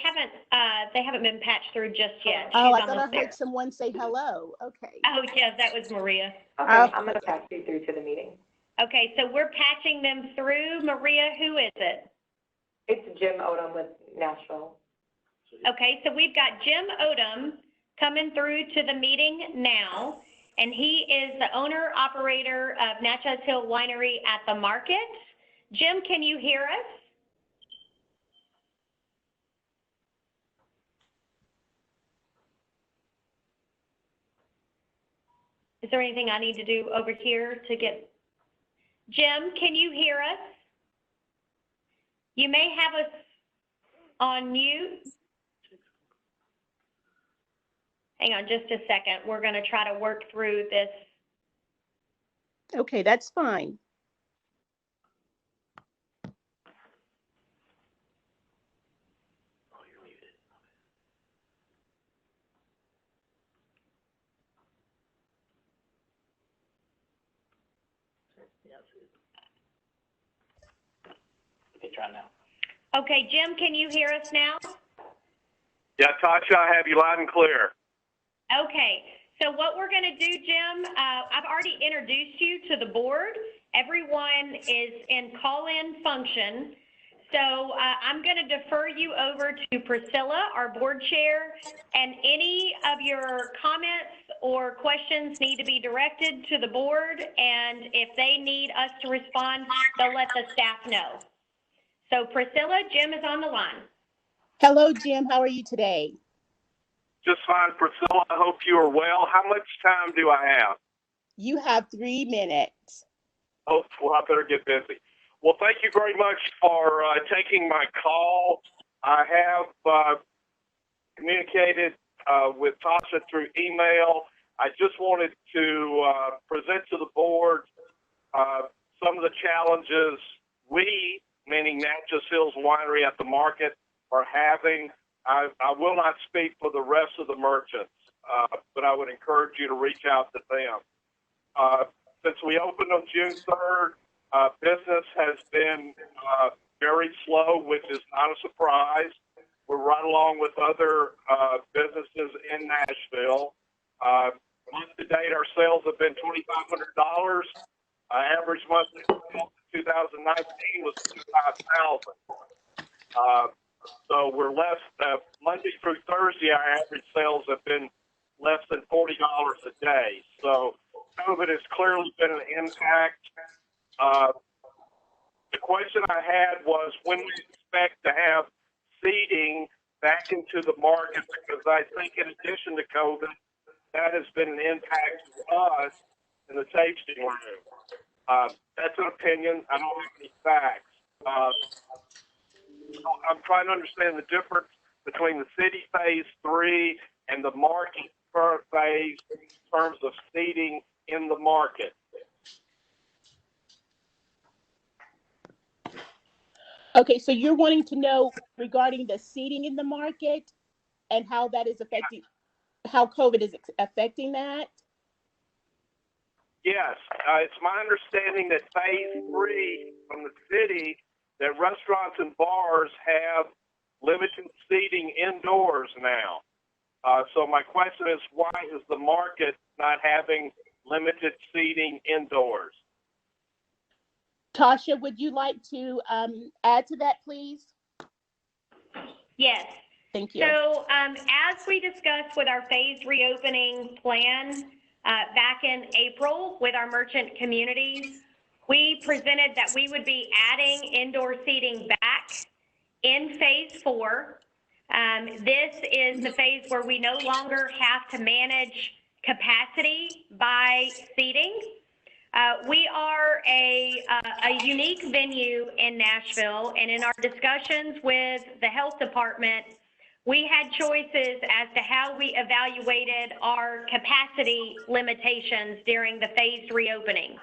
haven't been patched through just yet. Oh, I thought I heard someone say hello. Okay. Oh, yeah, that was Maria. Okay, I'm going to patch you through to the meeting. Okay, so we're patching them through. Maria, who is it? It's Jim Odom with Nashville. Okay, so we've got Jim Odom coming through to the meeting now, and he is the owner-operator of Natchez Hill Winery at the market. Jim, can you hear us? Is there anything I need to do over here to get? Jim, can you hear us? You may have us on mute? Hang on just a second. We're going to try to work through this. Okay, that's fine. Okay, try now. Okay, Jim, can you hear us now? Yeah, Tasha, I have you loud and clear. Okay, so what we're going to do, Jim, I've already introduced you to the board. Everyone is in call-in function. So I'm going to defer you over to Priscilla, our board chair, and any of your comments or questions need to be directed to the board, and if they need us to respond, they'll let the staff know. So Priscilla, Jim is on the line. Hello, Jim. How are you today? Just fine, Priscilla. I hope you are well. How much time do I have? You have 3 minutes. Oh, well, I better get busy. Well, thank you very much for taking my call. I have communicated with Tasha through email. I just wanted to present to the board some of the challenges we, meaning Natchez Hills Winery at the market, are having. I will not speak for the rest of the merchants, but I would encourage you to reach out to them. Since we opened on June 3rd, business has been very slow, which is not a surprise. We're right along with other businesses in Nashville. Month to date, our sales have been $2,500. Average monthly sales in 2019 was $25,000. So we're less, Monday through Thursday, our average sales have been less than $40 a day. So COVID has clearly been an impact. The question I had was when we expect to have seating back into the market, because I think in addition to COVID, that has been an impact to us in the tasting room. That's an opinion. I don't have any facts. I'm trying to understand the difference between the city phase 3 and the market current phase in terms of seating in the market. Okay, so you're wanting to know regarding the seating in the market and how that is affecting, how COVID is affecting that? Yes, it's my understanding that phase 3 from the city, that restaurants and bars have limited seating indoors now. So my question is, why is the market not having limited seating indoors? Tasha, would you like to add to that, please? Yes. Thank you. So as we discussed with our phased reopening plan back in April with our merchant communities, we presented that we would be adding indoor seating back in phase 4. This is the phase where we no longer have to manage capacity by seating. We are a unique venue in Nashville, and in our discussions with the health department, we had choices as to how we evaluated our capacity limitations during the phased reopening.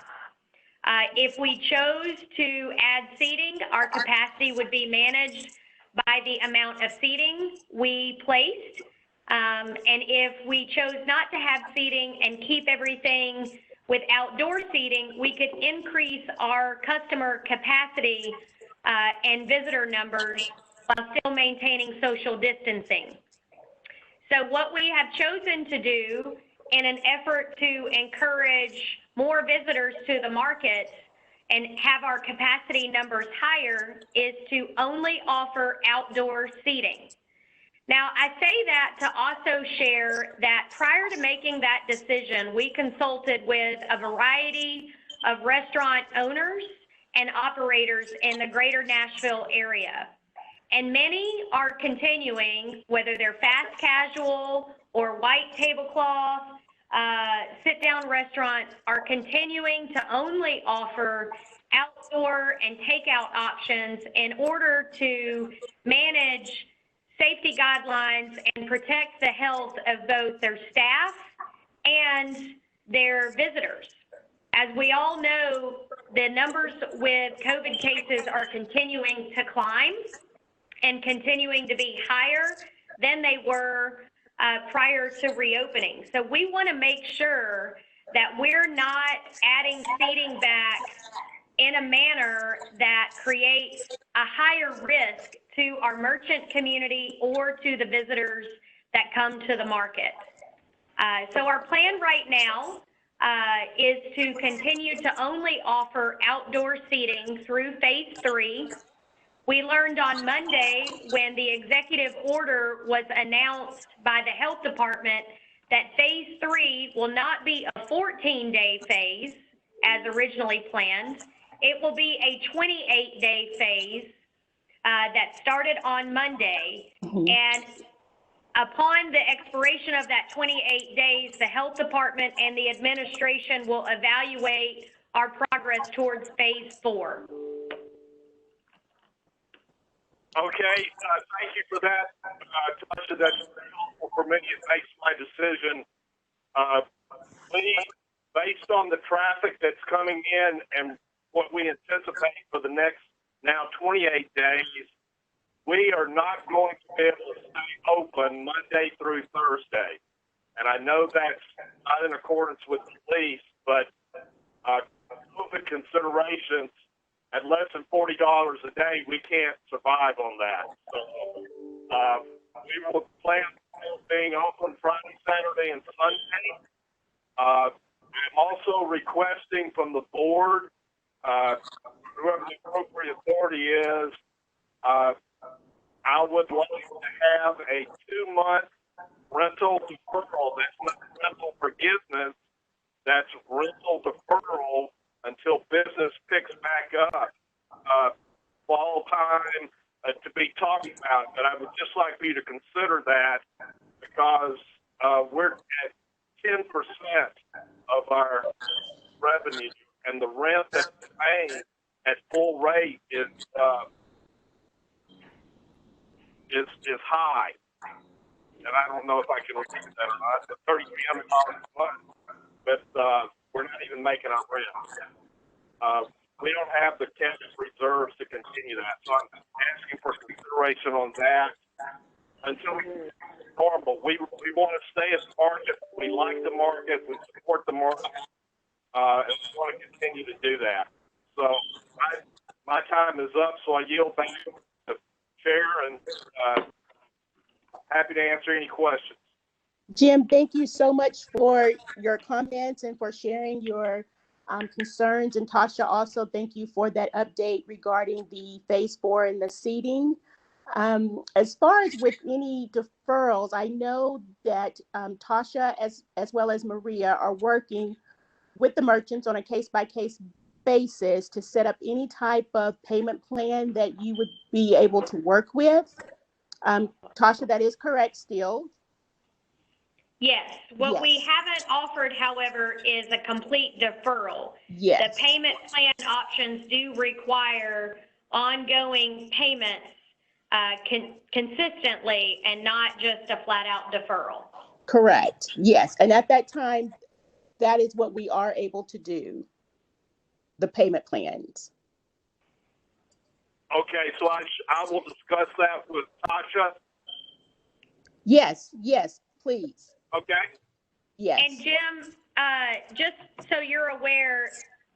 If we chose to add seating, our capacity would be managed by the amount of seating we placed. And if we chose not to have seating and keep everything with outdoor seating, we could increase our customer capacity and visitor numbers while still maintaining social distancing. So what we have chosen to do in an effort to encourage more visitors to the market and have our capacity numbers higher is to only offer outdoor seating. Now, I say that to also share that prior to making that decision, we consulted with a variety of restaurant owners and operators in the greater Nashville area. And many are continuing, whether they're fast casual or white tablecloth, sit-down restaurants, are continuing to only offer outdoor and takeout options in order to manage safety guidelines and protects the health of both their staff and their visitors. As we all know, the numbers with COVID cases are continuing to climb and continuing to be higher than they were prior to reopening. So we want to make sure that we're not adding seating back in a manner that creates a higher risk to our merchant community or to the visitors that come to the market. So our plan right now is to continue to only offer outdoor seating through phase 3. We learned on Monday when the executive order was announced by the health department that phase 3 will not be a 14-day phase as originally planned. It will be a 28-day phase that started on Monday. And upon the expiration of that 28 days, the health department and the administration will evaluate our progress towards phase 4. Okay, thank you for that, Tasha. That's helpful for me. It makes my decision. Please, based on the traffic that's coming in and what we anticipate for the next now 28 days, we are not going to be able to stay open Monday through Thursday. And I know that's not in accordance with the lease, but COVID considerations, at less than $40 a day, we can't survive on that. So we will plan on being open Friday, Saturday, and Sunday. I'm also requesting from the board, whoever the appropriate authority is, I would like to have a 2-month rental deferral. That's not rental forgiveness. That's rental deferral until business picks back up. Fall time to be talking about, but I would just like for you to consider that because we're at 10% of our revenue, and the rent that's paying at full rate is high. And I don't know if I can repeat that or not. It's $3,300 a month, but we're not even making our rent. We don't have the cash reserves to continue that. So I'm asking for consideration on that until we get normal. We want to stay at the market. We like the market. We support the market. And we want to continue to do that. So my time is up, so I yield back to the chair and happy to answer any questions. Jim, thank you so much for your comments and for sharing your concerns. And Tasha, also thank you for that update regarding the phase 4 and the seating. As far as with any deferrals, I know that Tasha as well as Maria are working with the merchants on a case-by-case basis to set up any type of payment plan that you would be able to work with. Tasha, that is correct still. Yes. What Yes. we haven't offered, however, is a complete deferral. Yes. The payment plan options do require ongoing payments consistently and not just a flat-out deferral. Correct. Yes. And at that time, that is what we are able to do, the payment plans. Okay, so I will discuss that with Tasha. Yes, please. Okay. Yes. And Jim, just so you're aware,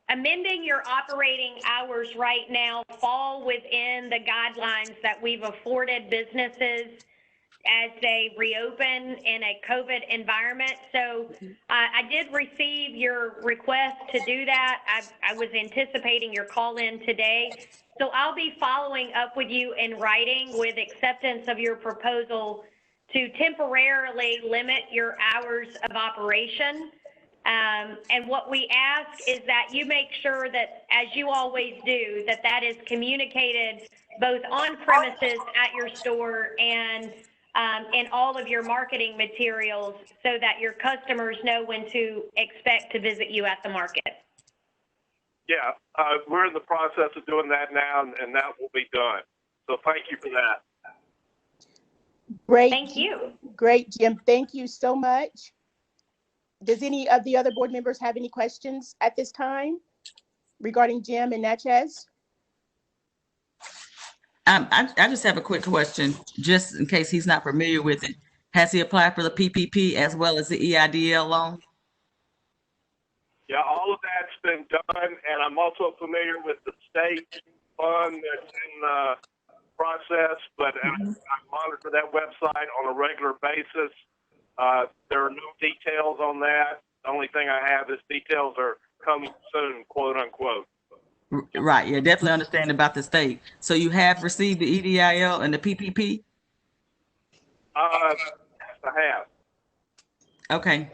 amending your operating hours right now fall within the guidelines that we've afforded businesses as they reopen in a COVID environment. So I did receive your request to do that. I was anticipating your call in today. So I'll be following up with you in writing with acceptance of your proposal to temporarily limit your hours of operation. And what we ask is that you make sure that, as you always do, that is communicated both on premises at your store and in all of your marketing materials so that your customers know when to expect to visit you at the market. Yeah, we're in the process of doing that now, and that will be done. So thank you for that. Great. Thank you. Great, Jim. Thank you so much. Does any of the other board members have any questions at this time regarding Jim and Natchez? I just have a quick question, just in case he's not familiar with it. Has he applied for the PPP as well as the EIDL loan? Yeah, all of that's been done, and I'm also familiar with the state fund that's in the process, but I monitor that website on a regular basis. There are no details on that. The only thing I have is details are coming soon, quote unquote. Right, yeah, definitely understand about the state. So you have received the EIDL and the PPP? I have. Okay.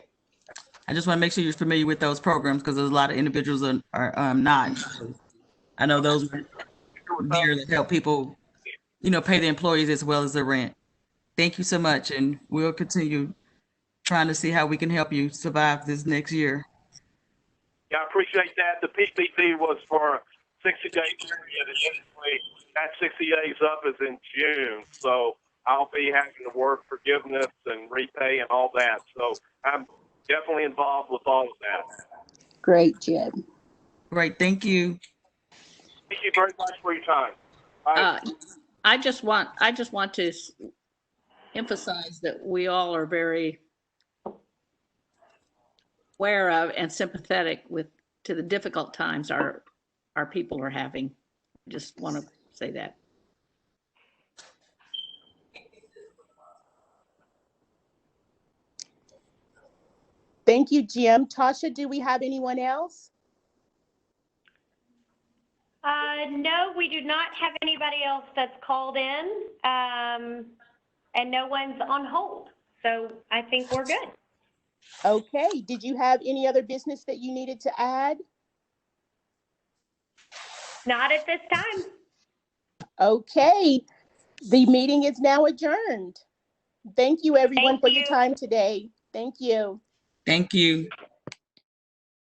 I just want to make sure you're familiar with those programs because there's a lot of individuals are not. I know those are there to help people, pay the employees as well as the rent. Thank you so much, and we'll continue trying to see how we can help you survive this next year. Yeah, I appreciate that. The PPP was for a 60-day period, and usually that 60 days up is in June. So I'll be having to work forgiveness and repay and all that. So I'm definitely involved with all of that. Great, Jim. Great, thank you. Thank you very much for your time. I just want to emphasize that we all are very aware of and sympathetic to the difficult times our people are having. Just want to say that. Thank you, Jim. Tasha, do we have anyone else? No, we do not have anybody else that's called in, and no one's on hold. So I think we're good. Okay. Did you have any other business that you needed to add? Not at this time. Okay. The meeting is now adjourned. Thank you, everyone, for your time today. Thank you. Thank you.